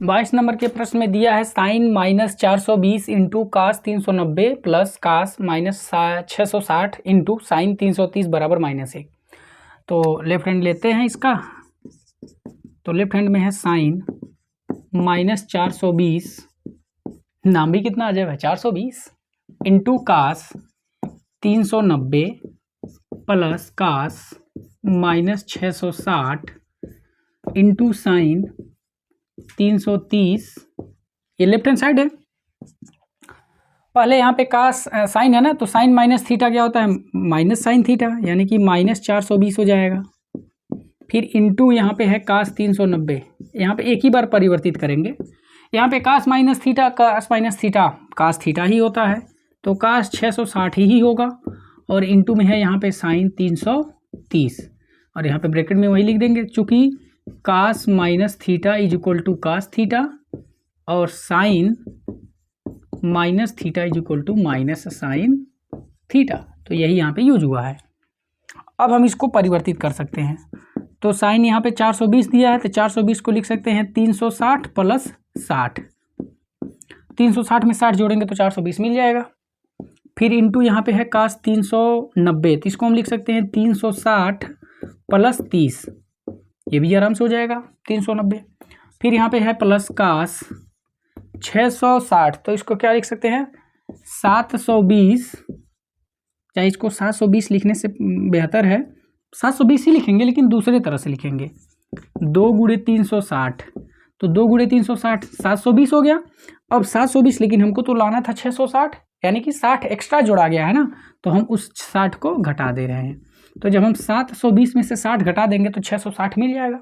22 number के प्रश्न में दिया है sine -420 into cos 390 plus cos -660 into sine 330 बराबर -1। तो लेफ्ट हैंड लेते हैं इसका। तो लेफ्ट हैंड में है साइन -420, नाम भी कितना अजब है, 420 into cos 390 plus cos -660 into sine 330। ये लेफ्ट हैंड साइड है। पहले यहाँ पे कास साइन है ना, तो साइन माइनस थीटा क्या होता है, माइनस साइन थीटा, यानी कि -420 हो जाएगा। फिर इंटू यहाँ पे है कास 390, यहाँ पे एक ही बार परिवर्तित करेंगे। यहाँ पे कास माइनस थीटा कास थीटा ही होता है, तो कास 660 ही होगा। और इंटू में है यहाँ पे साइन 330, और यहाँ पे ब्रैकेट में वही लिख देंगे, चूँकि cos minus theta is equal to cos theta और sine minus theta is equal to minus sine theta. तो यही यहाँ पे यूज हुआ है। अब हम इसको परिवर्तित कर सकते हैं। तो साइन यहाँ पे 420 दिया है, तो 420 को लिख सकते हैं 360 प्लस 60। 360 में 60 जोड़ेंगे तो 420 मिल जाएगा। फिर इंटू यहाँ पे है कास 390, तो इसको हम लिख सकते हैं 360 प्लस 30, ये भी आराम से हो जाएगा 390। फिर यहाँ पे है प्लस कास 660, तो इसको क्या लिख सकते हैं 720, चाहे इसको 720 लिखने से बेहतर है 720 ही लिखेंगे, लेकिन दूसरे तरह से लिखेंगे। 2 गुणे 360, तो 2 गुणे 360 720 हो गया। अब 720, लेकिन हमको तो लाना था 660, यानी कि 60 एक्स्ट्रा जोड़ा गया है ना, तो हम उस 60 को घटा दे रहे हैं। तो जब हम 720 में से 60 घटा देंगे तो 660 मिल जाएगा।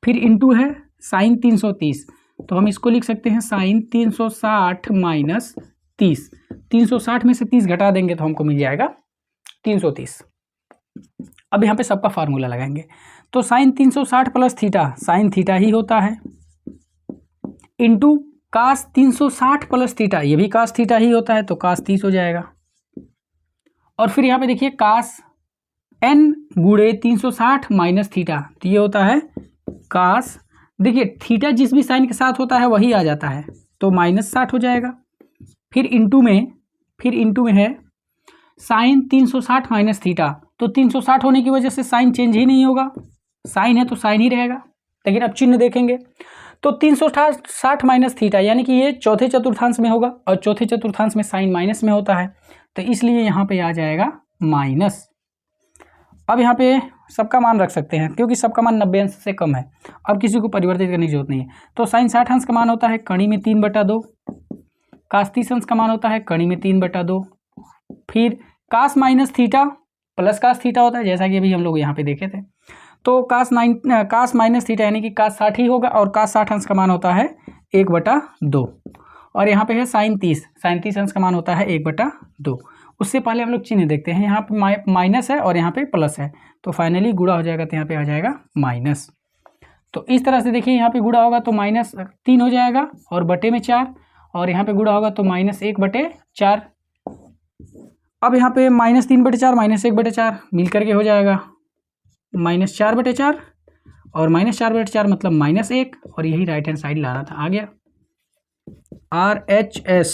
फिर इंटू है साइन 330, तो हम इसको लिख सकते हैं साइन 360 माइनस 30। 360 में से 30 घटा देंगे तो हमको मिल जाएगा 330। अब यहाँ पे सबका फार्मूला लगाएंगे। तो sine 360 plus theta sine theta ही होता है, इंटू कास 360 प्लस थीटा, ये भी कास थीटा ही होता है, तो कास 30 हो जाएगा। और फिर यहाँ पे देखिए कास n गुणे 360 माइनस थीटा, तो ये होता है कास, देखिए थीटा जिस भी साइन के साथ होता है वही आ जाता है, तो -60 हो जाएगा। फिर इंटू में है साइन 360 माइनस थीटा, तो 360 होने की वजह से साइन चेंज ही नहीं होगा, साइन है तो साइन ही रहेगा। लेकिन अब चिन्ह देखेंगे तो 360 माइनस थीटा, यानी कि ये चौथे चतुर्थांश में होगा, और चौथे चतुर्थांश में साइन माइनस में होता है, तो इसलिए यहाँ पे आ जाएगा माइनस। अब यहाँ पे सबका मान रख सकते हैं, क्योंकि सबका मान 90 अंश से कम है। अब किसी को परिवर्तित करने की जरूरत नहीं है। तो साइन 60 अंश का मान होता है कड़ी में 3/2, कास 30 अंश का मान होता है कड़ी में 3/2। फिर cos minus theta plus cos theta होता है, जैसा कि अभी हम लोग यहाँ पे देखे थे। तो कास माइनस थीटा यानी कि कास 60 ही होगा, और कास 60 अंश का मान होता है 1/2। और यहाँ पे है साइन 30 अंश का मान होता है 1/2। उससे पहले हम लोग चिन्ह देखते हैं, यहाँ पे माइनस है और यहाँ पे प्लस है, तो फाइनली गुणा हो जाएगा, तो यहाँ पे आ जाएगा माइनस। तो इस तरह से देखिए, यहाँ पे गुणा होगा तो -3 हो जाएगा और बटे में 4, और यहाँ पे गुणा होगा तो -1/4। अब यहाँ पे -3/4 -1/4 मिल करके हो जाएगा -4/4, और -4/4 मतलब -1, और यही राइट हैंड साइड लाना था, आ गया RHS।